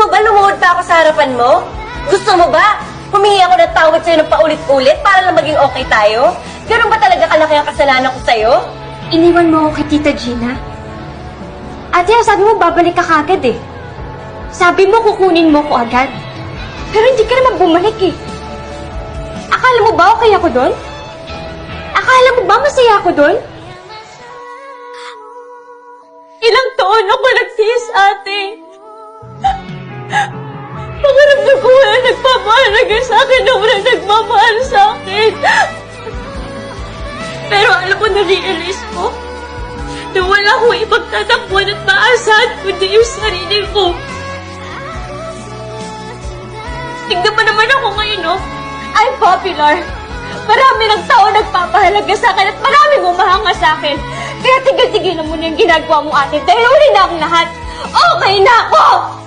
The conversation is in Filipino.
mo ba lumuhod pa ako sa harapan mo? Gusto mo ba? Humingi ako ng tawad sa'yo ng paulit-ulit para lang maging okay tayo? Ganun ba talaga kalaki ang kasalanan ko sa'yo? Iniwan mo ako kay Tita Gina. Ate, sabi mo babalik ka kagad eh. Sabi mo kukunin mo ko agad. Pero hindi ka naman bumalik eh. Akala mo ba okay ako doon? Akala mo ba masaya ako doon? Ilang taon ako nagtiis, ate. Pakaramdam ko wala nagpapahalaga sa akin na wala nagmamahal sa akin. Pero alam mo, na-realize ko na wala akong ipagtatakbuhan at maasahan kundi yung sarili ko. Tignan mo naman ako ngayon, no? I'm popular. Marami ng tao nagpapahalaga sa akin at maraming umahanga sa akin. Kaya tigil-tigilan mo na yung ginagawa mo, ate, dahil uli na akong lahat. Okay na ako!